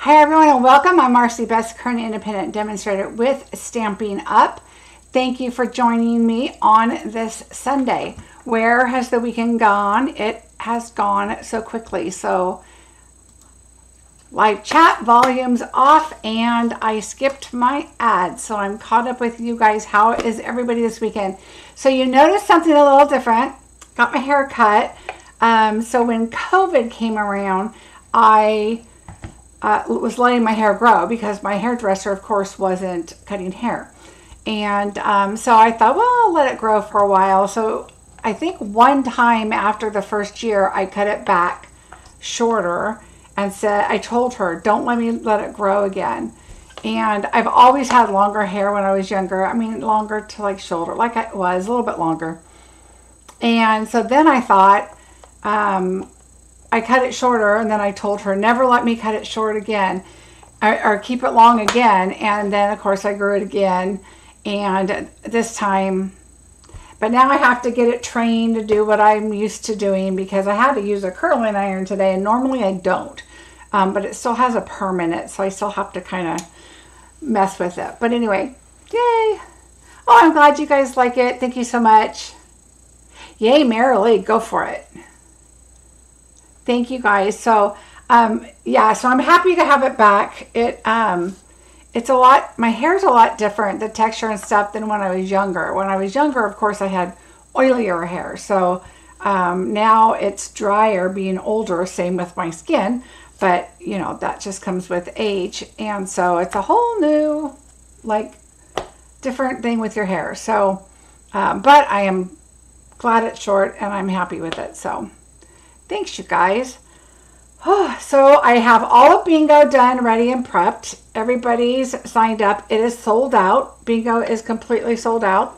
Hi everyone and welcome. I'm Marcie Besecker, an independent demonstrator with Stampin' Up. Thank you for joining me on this Sunday. Where has the weekend gone? It has gone so quickly. So live chat volumes off and I skipped my ads. So I'm caught up with you guys. How is everybody this weekend? So you noticed something a little different. Got my hair cut. So when COVID came around, I was letting my hair grow because my hairdresser, of course, wasn't cutting hair. And so I thought, well, I'll let it grow for a while. So I think one time after the first year, I cut it back shorter and said, I told her, don't let it grow again. And I've always had longer hair when I was younger. I mean, longer to like shoulder, like I was, a little bit longer. And so then I thought, I cut it shorter, and then I told her, never let me cut it short again, or keep it long again. And then, of course, I grew it again, and this time, but now I have to get it trained to do what I'm used to doing because I had to use a curling iron today, and normally I don't, but it still has a perm in it, so I still have to kind of mess with it. But anyway, yay. Oh, I'm glad you guys like it. Thank you so much. Yay, merrily, go for it. Thank you guys. So, yeah, so I'm happy to have it back. It's a lot, my hair's a lot different, the texture and stuff, than when I was younger. When I was younger, of course, I had oilier hair. So now it's drier being older, same with my skin. But, you know, that just comes with age. And so it's a whole new, like, different thing with your hair. So, but I am glad it's short and I'm happy with it. So thanks, you guys. So I have all of Bingo done, ready, and prepped. Everybody's signed up. It is sold out. Bingo is completely sold out.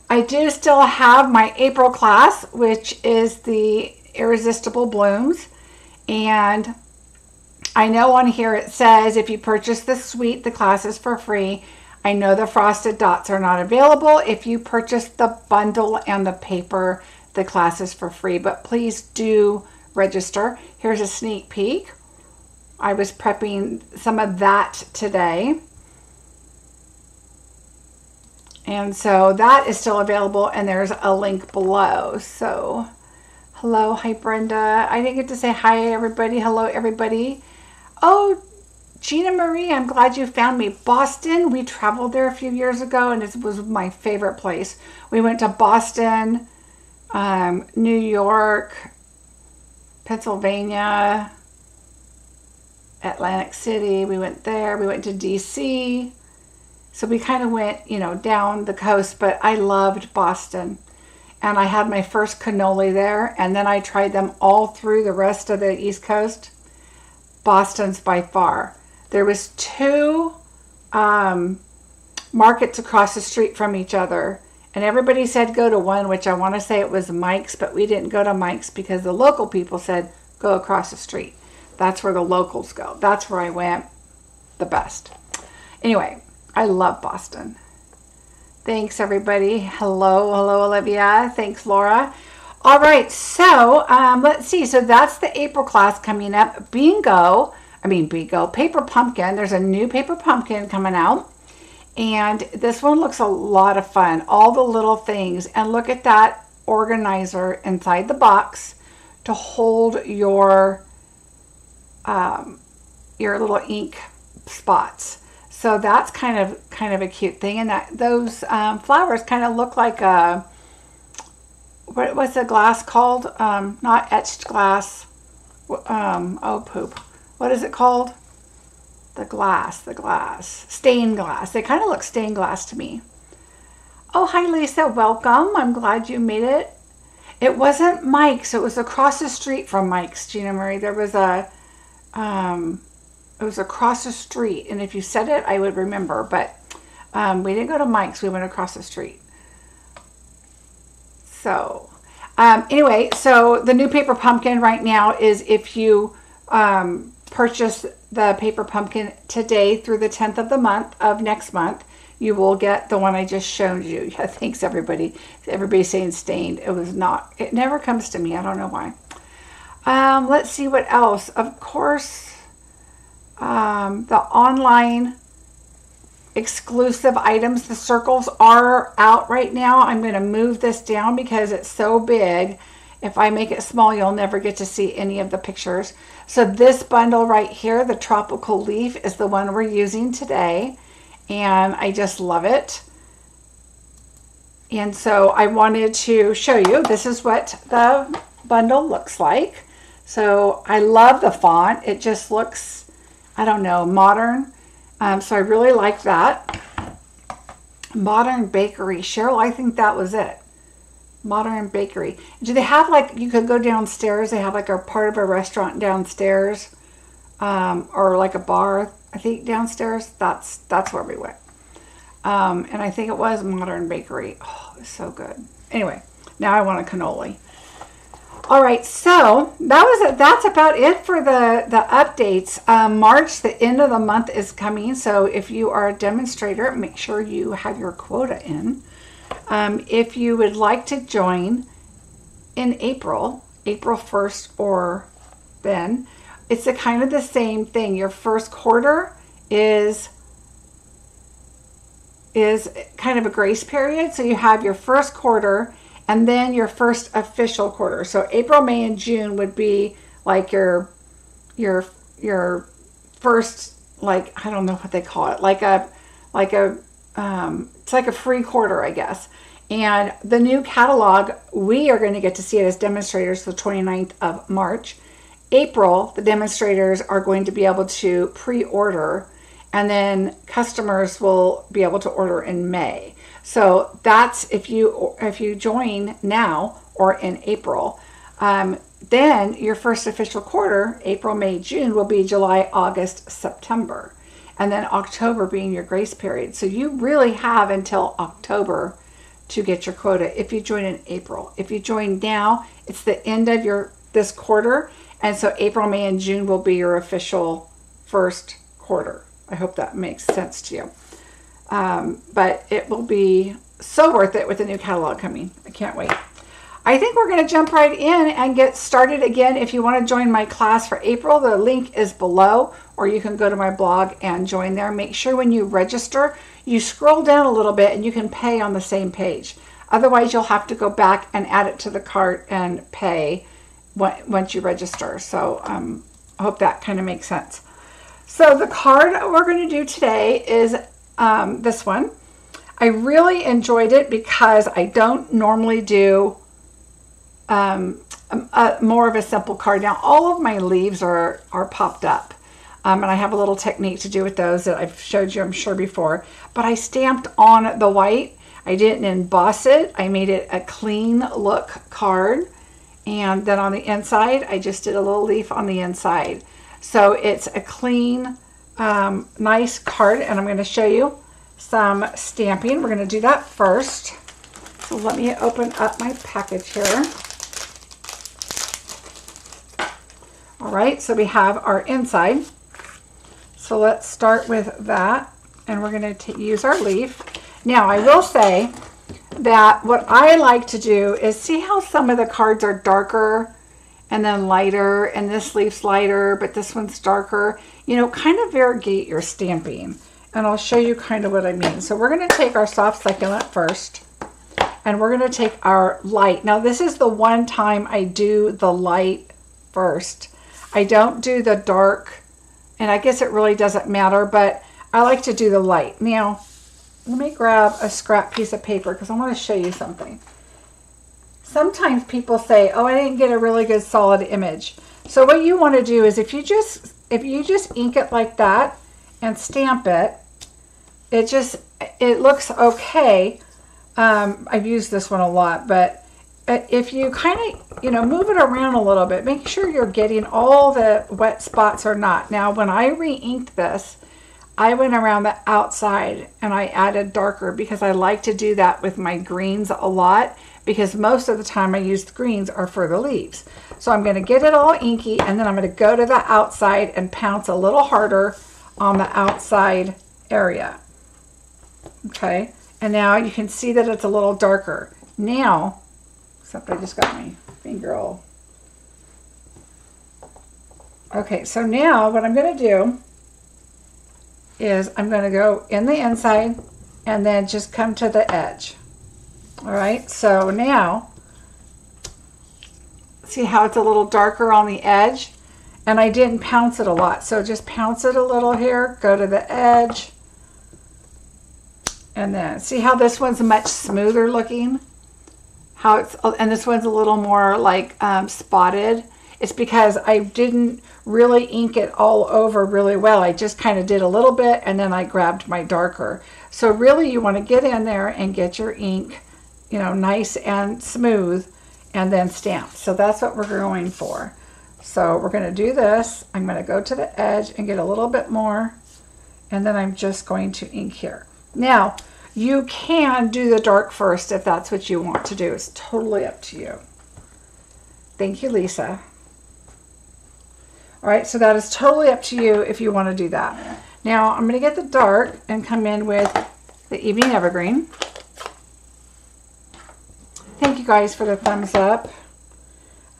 I do still have my April class, which is the Irresistible Blooms. And I know on here it says if you purchase the suite, the class is for free. I know the frosted dots are not available. If you purchase the bundle and the paper, the class is for free, but please do register. Here's a sneak peek. I was prepping some of that today. And so that is still available, and there's a link below. So, hello, hi Brenda. I didn't get to say hi everybody. Hello everybody. Oh, Gina Marie, I'm glad you found me. Boston, we traveled there a few years ago, and it was my favorite place. We went to Boston, New York, Pennsylvania, Atlantic City. We went there. We went to DC. So we kind of went, you know, down the coast, but I loved Boston. And I had my first cannoli there, and then I tried them all through the rest of the East Coast. Boston's by far. There was two markets across the street from each other. And everybody said go to one, which I want to say it was Mike's, but we didn't go to Mike's because the local people said go across the street. That's where the locals go. That's where I went the best. Anyway, I love Boston. Thanks, everybody. Hello, Olivia. Thanks, Laura. All right, so let's see. So that's the April class coming up. Bingo, Paper Pumpkin. There's a new Paper Pumpkin coming out. And this one looks a lot of fun. All the little things. And look at that organizer inside the box to hold your little ink spots. So that's kind of a cute thing. And those flowers kind of look like a, what was the glass called? Not etched glass. Oh, poop. What is it called? The glass, stained glass. They kind of look stained glass to me. Oh, hi Lisa, welcome. I'm glad you made it. It wasn't Mike's. It was across the street from Mike's, Gina Marie. There was it was across the street. And if you said it, I would remember. But we didn't go to Mike's. We went across the street. So anyway, so the new Paper Pumpkin right now is if you purchase the Paper Pumpkin today through the 10th of the month of next month, you will get the one I just showed you. Yeah, thanks everybody. Everybody's saying stained. It was not. It never comes to me. I don't know why. Let's see what else. Of course, the online exclusive items, the circles are out right now. I'm going to move this down because it's so big. If I make it small, you'll never get to see any of the pictures. So this bundle right here, the tropical leaf, is the one we're using today. And I just love it. And so I wanted to show you, this is what the bundle looks like. So I love the font. It just looks, I don't know, modern. So I really like that. Modern Bakery. Cheryl, I think that was it. Modern Bakery. Do they have like, you could go downstairs, they have like a part of a restaurant downstairs, or like a bar, I think downstairs. That's where we went. And I think it was Modern Bakery. Oh, it's so good. Anyway, now I want a cannoli. All right, so that was it. That's about it for the updates. March, the end of the month is coming. So if you are a demonstrator, make sure you have your quota in. If you would like to join in April 1st or then, it's a kind of the same thing. Your first quarter is kind of a grace period. So you have your first quarter and then your first official quarter. So April, May, and June would be like your first, like, I don't know what they call it, it's like a free quarter, I guess. And the new catalog, we are going to get to see it as demonstrators the 29th of March. April, the demonstrators are going to be able to pre-order, and then customers will be able to order in May. So that's if you join now or in April. Then your first official quarter, April, May, June, will be July, August, September. And then October being your grace period. So you really have until October to get your quota if you join in April. If you join now, it's the end of this quarter. And so April, May, and June will be your official first quarter. I hope that makes sense to you. But it will be so worth it with the new catalog coming. I can't wait. I think we're going to jump right in and get started again. If you want to join my class for April, the link is below, or you can go to my blog and join there. Make sure when you register, you scroll down a little bit and you can pay on the same page. Otherwise, you'll have to go back and add it to the cart and pay once you register. So I hope that kind of makes sense. So the card we're going to do today is this one. I really enjoyed it because I don't normally do more of a simple card. Now all of my leaves are popped up, and I have a little technique to do with those that I've showed you, I'm sure, before. But I stamped on the white. I didn't emboss it. I made it a clean look card, and then on the inside I just did a little leaf on the inside. So it's a clean, nice card, and I'm going to show you some stamping. We're going to do that first. So let me open up my package here. All right, so we have our inside. So let's start with that, and we're going to use our leaf. Now, I will say that what I like to do is see how some of the cards are darker and then lighter, and this leaf's lighter, but this one's darker. You know, kind of variegate your stamping, and I'll show you kind of what I mean. So we're going to take our soft succulent first, and we're going to take our light. Now, this is the one time I do the light first. I don't do the dark, and I guess it really doesn't matter, but I like to do the light. Now, let me grab a scrap piece of paper because I want to show you something. Sometimes people say, oh, I didn't get a really good solid image. So what you want to do is if you just ink it like that and stamp it, it looks okay. I've used this one a lot, but if you kind of, move it around a little bit, make sure you're getting all the wet spots or not. Now, when I re-inked this, I went around the outside and I added darker because I like to do that with my greens a lot, because most of the time I use the greens are for the leaves. So I'm going to get it all inky, and then I'm going to go to the outside and pounce a little harder on the outside area. Okay, and now you can see that it's a little darker. Now, except I just got my finger all Okay, so now what I'm going to do is I'm going to go in the inside and then just come to the edge. All right, so now see how it's a little darker on the edge, and I didn't pounce it a lot, so just pounce it a little here, go to the edge, and then see how this one's much smoother looking, how it's, and this one's a little more like spotted. It's because I didn't really ink it all over really well. I just kind of did a little bit and then I grabbed my darker. So really you want to get in there and get your ink, you know, nice and smooth, and then stamp. So that's what we're going for. So we're going to do this. I'm going to go to the edge and get a little bit more, and then I'm just going to ink here. Now, you can do the dark first if that's what you want to do. It's totally up to you. Thank you, Lisa. All right, so that is totally up to you if you want to do that. Now, I'm going to get the dark and come in with the Evening Evergreen. Thank you guys for the thumbs up.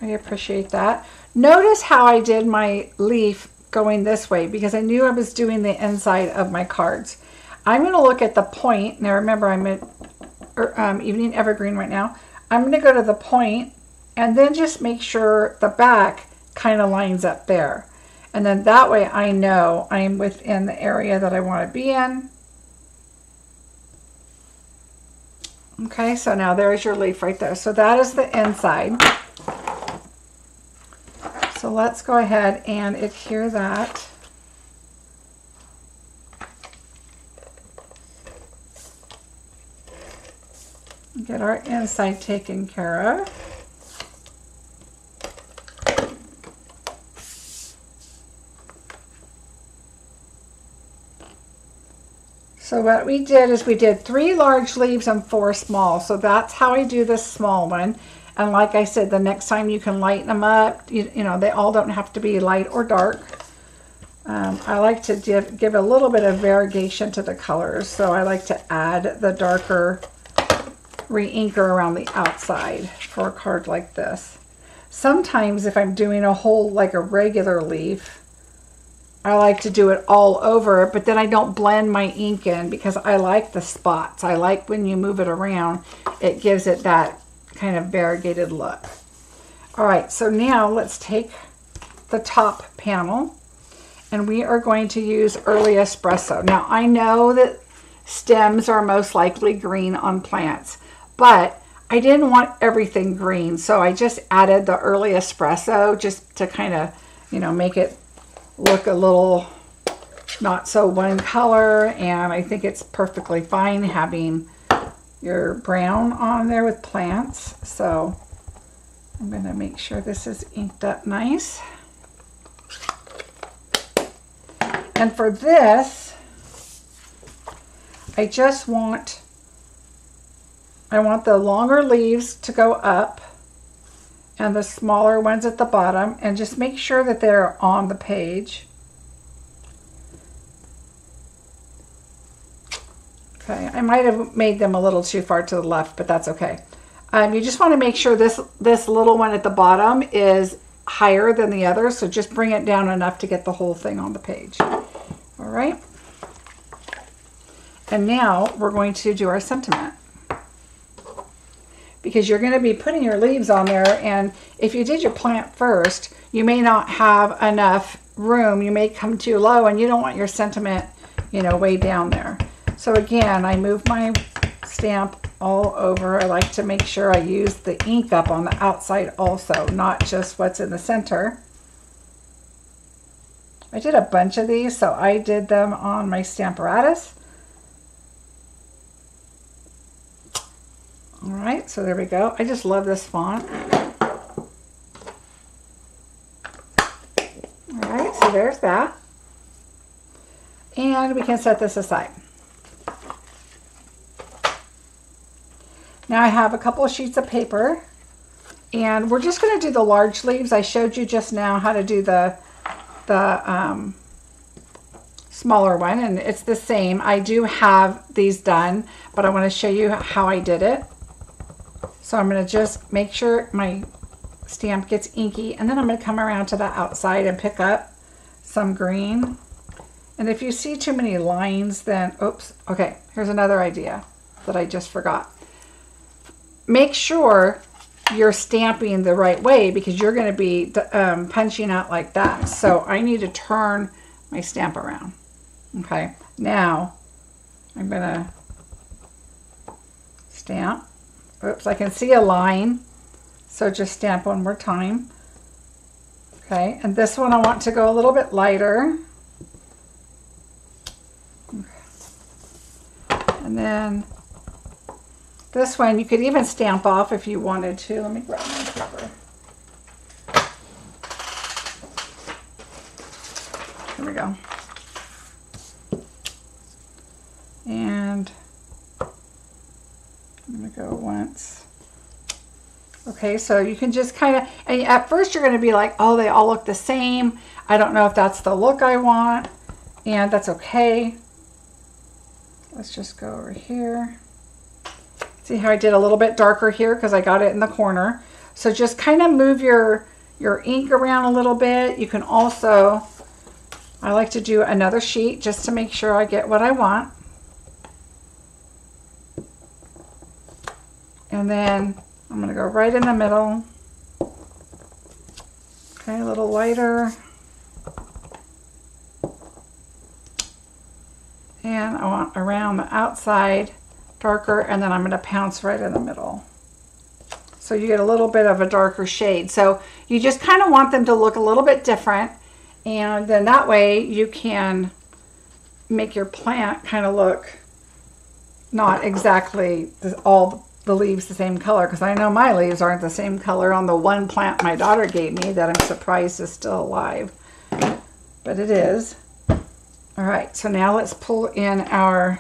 I appreciate that. Notice how I did my leaf going this way because I knew I was doing the inside of my cards. I'm going to look at the point. Now remember, I'm at Evening Evergreen right now. I'm going to go to the point and then just make sure the back kind of lines up there. And then that way I know I'm within the area that I want to be in. Okay, so now there's your leaf right there. So that is the inside. So let's go ahead and adhere that. Get our inside taken care of. So what we did is we did 3 large leaves and 4 small. So that's how I do this small one. And like I said, the next time you can lighten them up. You know, they all don't have to be light or dark. I like to give a little bit of variegation to the colors. So I like to add the darker re-inker around the outside for a card like this. Sometimes if I'm doing a whole, like a regular leaf, I like to do it all over, but then I don't blend my ink in because I like the spots. I like when you move it around, it gives it that kind of variegated look. All right, so now let's take the top panel and we are going to use Early Espresso. Now I know that stems are most likely green on plants, but I didn't want everything green, so I just added the Early Espresso just to kind of, you know, make it look a little not so one color, and I think it's perfectly fine having your brown on there with plants. So I'm going to make sure this is inked up nice. And for this, I want the longer leaves to go up and the smaller ones at the bottom, and just make sure that they're on the page. Okay, I might have made them a little too far to the left, but that's okay. You just want to make sure this little one at the bottom is higher than the other, so just bring it down enough to get the whole thing on the page. All right. And now we're going to do our sentiment, because you're going to be putting your leaves on there, and if you did your plant first, you may not have enough room. You may come too low, and you don't want your sentiment, you know, way down there. So again, I move my stamp all over. I like to make sure I use the ink up on the outside also, not just what's in the center. I did a bunch of these, so I did them on my Stamparatus. All right, so there we go. I just love this font. All right, so there's that. And we can set this aside. Now I have a couple of sheets of paper, and we're just going to do the large leaves. I showed you just now how to do the smaller one, and it's the same. I do have these done, but I want to show you how I did it. So I'm going to just make sure my stamp gets inky. And then I'm going to come around to the outside and pick up some green. And if you see too many lines, then, oops, okay, here's another idea that I just forgot. Make sure you're stamping the right way because you're going to be punching out like that. So I need to turn my stamp around. Okay, now I'm going to stamp. Oops, I can see a line. So just stamp one more time. Okay, and this one I want to go a little bit lighter. And then this one you could even stamp off if you wanted to. Let me grab my paper. Here we go. And I'm going to go once. Okay, so you can just kind of, and at first you're going to be like, oh, they all look the same. I don't know if that's the look I want, and that's okay. Let's just go over here. See how I did a little bit darker here because I got it in the corner. So just kind of move your ink around a little bit. You can also, I like to do another sheet just to make sure I get what I want. And then I'm going to go right in the middle. Okay, a little lighter. And I want around the outside darker, and then I'm going to pounce right in the middle. So you get a little bit of a darker shade. So you just kind of want them to look a little bit different, and then that way you can make your plant kind of look not exactly all the leaves the same color, because I know my leaves aren't the same color on the one plant my daughter gave me that I'm surprised is still alive, but it is. All right, so now let's pull in our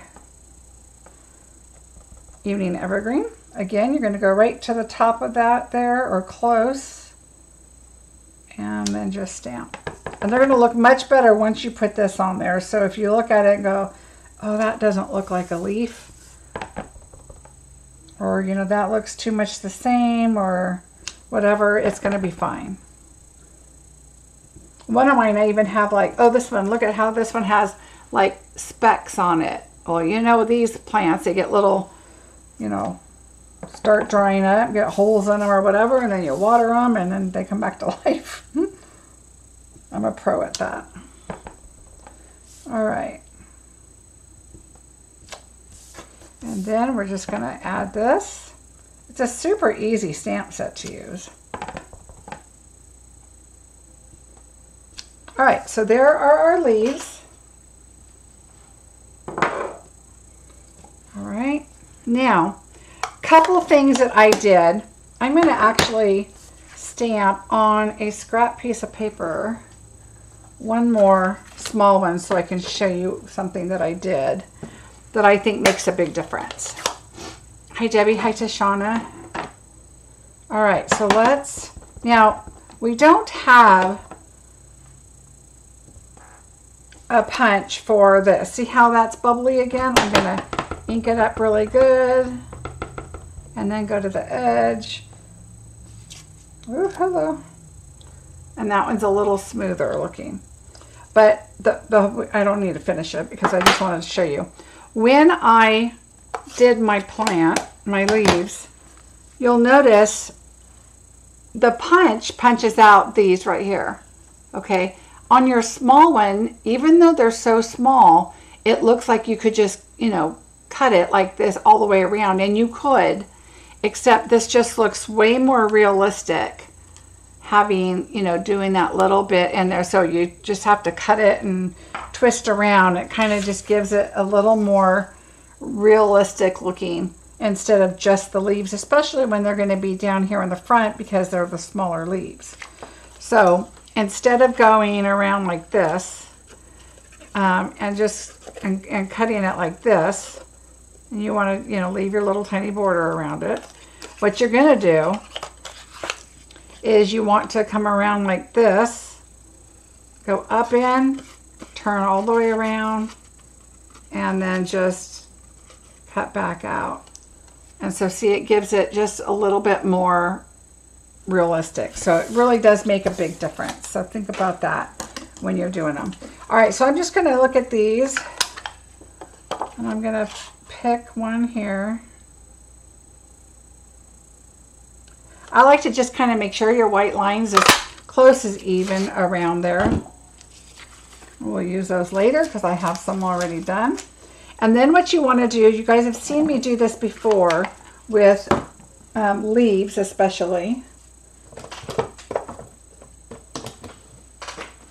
evening evergreen. Again, you're going to go right to the top of that there, or close, and then just stamp. And they're going to look much better once you put this on there. So if you look at it and go, oh, that doesn't look like a leaf, or, you know, that looks too much the same, or whatever, it's going to be fine. One of mine I even have like, oh, this one, look at how this one has like specks on it. Well, you know, these plants, they get little, you know, start drying up, get holes in them or whatever, and then you water them and then they come back to life. I'm a pro at that. All right. And then we're just going to add this. It's a super easy stamp set to use. All right, so there are our leaves. All right, now, couple of things that I did. I'm going to actually stamp on a scrap piece of paper one more small one so I can show you something that I did that I think makes a big difference. Hi, Debbie. Hi, Tashana. All right, so let's, now, we don't have a punch for this. See how that's bubbly again? I'm going to ink it up really good and then go to the edge. Ooh, hello. And that one's a little smoother looking. But I don't need to finish it because I just wanted to show you. When I did my plant, my leaves, you'll notice the punch punches out these right here. Okay. On your small one, even though they're so small, it looks like you could just, you know, cut it like this all the way around, and you could, except this just looks way more realistic having, you know, doing that little bit in there. So you just have to cut it and twist around. It kind of just gives it a little more realistic looking instead of just the leaves, especially when they're going to be down here in the front because they're the smaller leaves. So instead of going around like this and cutting it like this, and you want to, you know, leave your little tiny border around it, what you're going to do is you want to come around like this, go up in, turn all the way around, and then just cut back out. And so see, it gives it just a little bit more realistic. So it really does make a big difference. So think about that when you're doing them. All right, so I'm just going to look at these, and I'm going to pick one here. I like to just kind of make sure your white line's as close as even around there. We'll use those later because I have some already done. And then what you want to do, you guys have seen me do this before with leaves especially.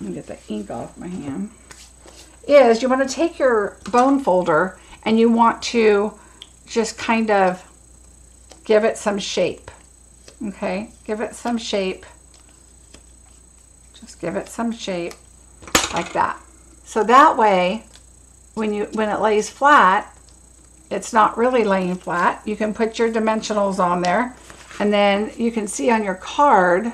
Let me get the ink off my hand. Is you want to take your bone folder and you want to just kind of give it some shape. Okay, give it some shape. Just give it some shape like that. So that way, when it lays flat, it's not really laying flat. You can put your dimensionals on there, and then you can see on your card,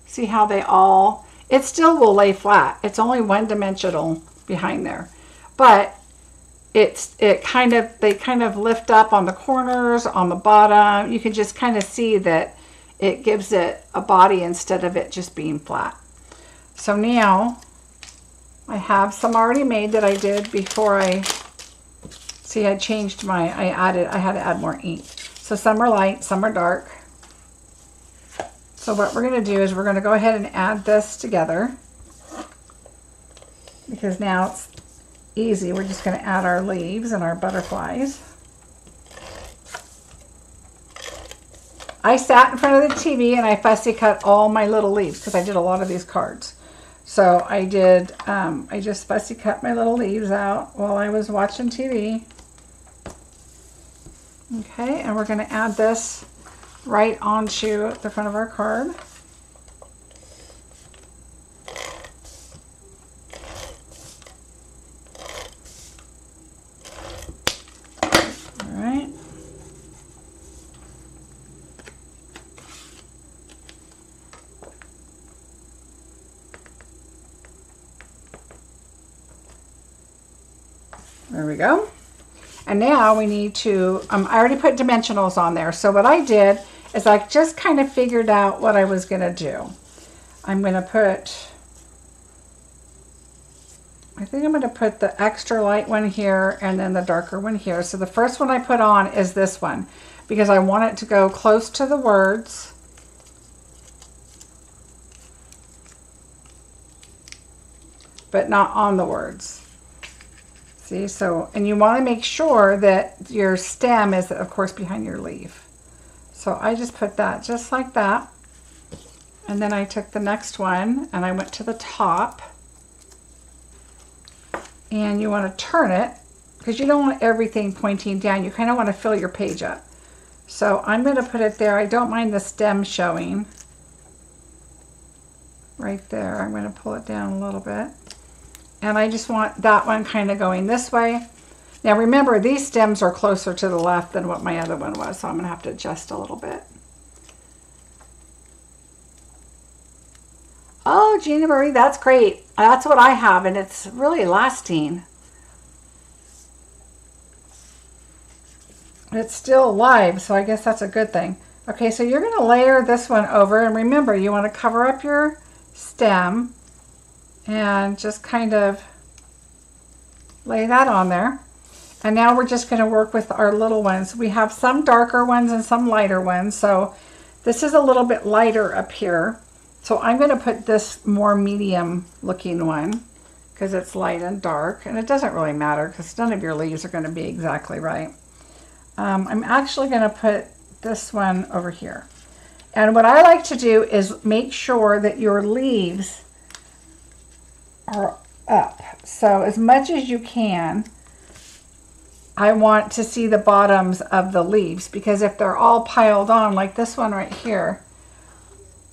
see how they all, it still will lay flat. It's only one dimensional behind there, but they kind of lift up on the corners, on the bottom. You can just kind of see that it gives it a body instead of it just being flat. So now I have some already made that I did before I changed I had to add more ink. So some are light, some are dark. So what we're going to do is we're going to go ahead and add this together, because now it's easy. We're just going to add our leaves and our butterflies. I sat in front of the TV and I fussy cut all my little leaves because I did a lot of these cards. So I just fussy cut my little leaves out while I was watching TV. Okay, and we're going to add this right onto the front of our card. All right. There we go. And now we need to, I already put dimensionals on there. So what I did is I just kind of figured out what I was going to do. I'm going to put, I think I'm going to put the extra light one here and then the darker one here. So the first one I put on is this one because I want it to go close to the words. But not on the words. See, so, and you want to make sure that your stem is, of course, behind your leaf. So I just put that just like that. And then I took the next one and I went to the top. And you want to turn it because you don't want everything pointing down. You kind of want to fill your page up. So I'm going to put it there. I don't mind the stem showing. Right there. I'm going to pull it down a little bit. And I just want that one kind of going this way. Now remember, these stems are closer to the left than what my other one was, so I'm going to have to adjust a little bit. Oh, Gina Marie, that's great. That's what I have, and it's really lasting. It's still live, so I guess that's a good thing. Okay, so you're going to layer this one over, and remember, you want to cover up your stem and just kind of lay that on there. And now we're just going to work with our little ones. We have some darker ones and some lighter ones. So this is a little bit lighter up here. So I'm going to put this more medium looking one because it's light and dark. And it doesn't really matter because none of your leaves are going to be exactly right. I'm actually going to put this one over here. And what I like to do is make sure that your leaves are up. So as much as you can, I want to see the bottoms of the leaves, because if they're all piled on like this one right here,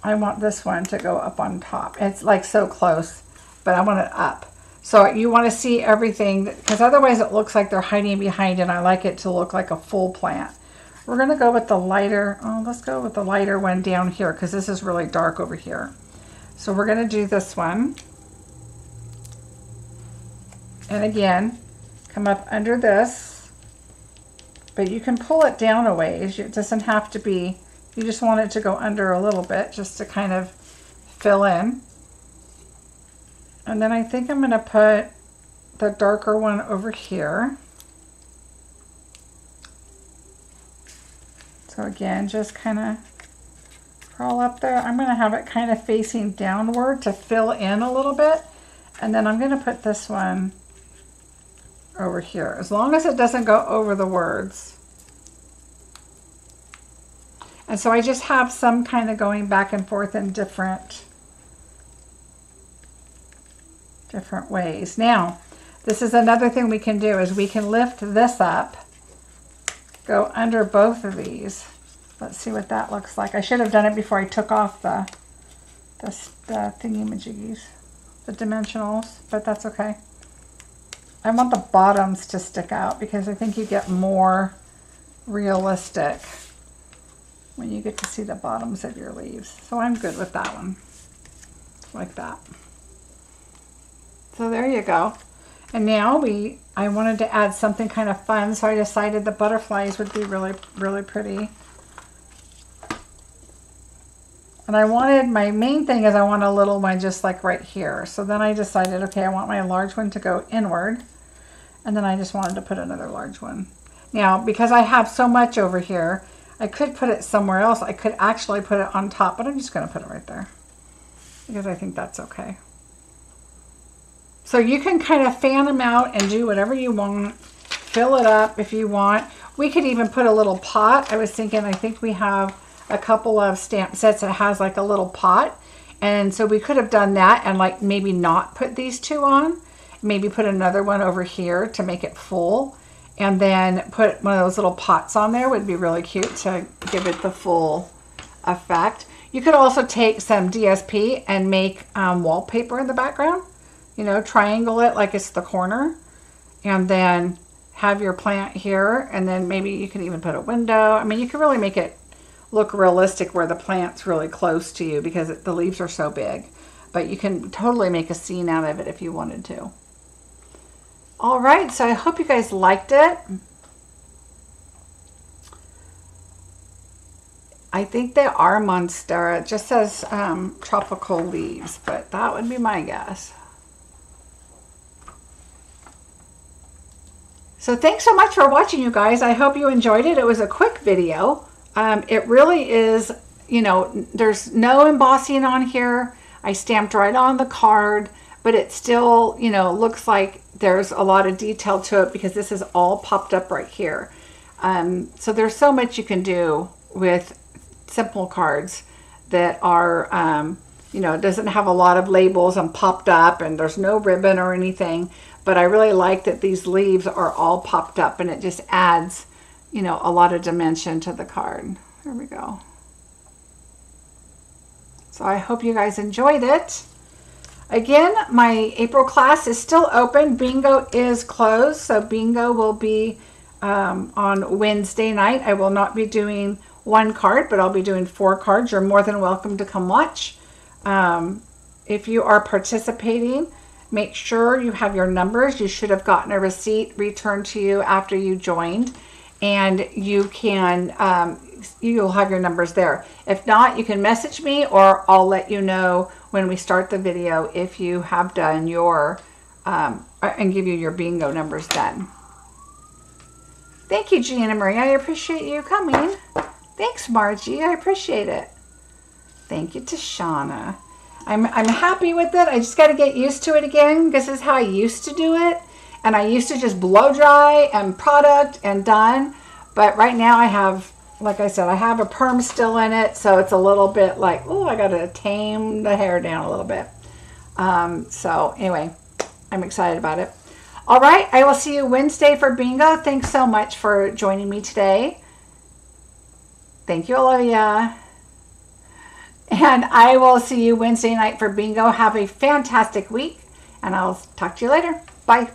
I want this one to go up on top. It's like so close, but I want it up. So you want to see everything, because otherwise it looks like they're hiding behind, and I like it to look like a full plant. We're going to go with the lighter, let's go with the lighter one down here because this is really dark over here. So we're going to do this one. And again, come up under this, but you can pull it down a ways. It doesn't have to be You just want it to go under a little bit just to kind of fill in. And then I think I'm going to put the darker one over here. So again, just kind of crawl up there. I'm going to have it kind of facing downward to fill in a little bit. And then I'm going to put this one over here, as long as it doesn't go over the words. And so I just have some kind of going back and forth in different ways. Now, this is another thing we can do, is we can lift this up, go under both of these. Let's see what that looks like. I should have done it before I took off the thingy-majiggies, the dimensionals, but that's okay. I want the bottoms to stick out because I think you get more realistic when you get to see the bottoms of your leaves. So I'm good with that one, like that. So there you go. And now I wanted to add something kind of fun, so I decided the butterflies would be really, really pretty. And my main thing is I want a little one just like right here. So then I decided, okay, I want my large one to go inward. And then I just wanted to put another large one. Now, because I have so much over here, I could put it somewhere else. I could actually put it on top, but I'm just going to put it right there because I think that's okay. So you can kind of fan them out and do whatever you want. Fill it up if you want. We could even put a little pot. I was thinking, I think we have a couple of stamp sets that has like a little pot. And so we could have done that and like maybe not put these two on. Maybe put another one over here to make it full. And then put one of those little pots on there would be really cute to give it the full effect. You could also take some DSP and make wallpaper in the background. You know, triangle it like it's the corner. And then have your plant here. And then maybe you can even put a window. I mean, you can really make it look realistic where the plant's really close to you because the leaves are so big. But you can totally make a scene out of it if you wanted to. All right, so I hope you guys liked it. I think they are Monstera. It just says tropical leaves, but that would be my guess. So thanks so much for watching, you guys. I hope you enjoyed it. It was a quick video. It really is, you know, there's no embossing on here. I stamped right on the card, but it still, you know, looks like there's a lot of detail to it because this is all popped up right here. So there's so much you can do with simple cards that are, you know, it doesn't have a lot of labels and popped up and there's no ribbon or anything. But I really like that these leaves are all popped up and it just adds, you know, a lot of dimension to the card. There we go. So I hope you guys enjoyed it. Again, my April class is still open. Bingo is closed, so bingo will be on Wednesday night. I will not be doing one card, but I'll be doing 4 cards. You're more than welcome to come watch. If you are participating, make sure you have your numbers. You should have gotten a receipt returned to you after you joined, and you can you'll have your numbers there. If not, you can message me or I'll let you know when we start the video if you have done your and give you your bingo numbers then. Thank you, Gianna Marie. I appreciate you coming. Thanks, Margie. I appreciate it. Thank you to Shauna. I'm happy with it. I just got to get used to it again because this is how I used to do it. And I used to just blow dry and product and done. But right now I have, like I said, I have a perm still in it. So it's a little bit like, oh, I got to tame the hair down a little bit. So anyway, I'm excited about it. All right. I will see you Wednesday for bingo. Thanks so much for joining me today. Thank you, Olivia. And I will see you Wednesday night for bingo. Have a fantastic week. And I'll talk to you later. Bye.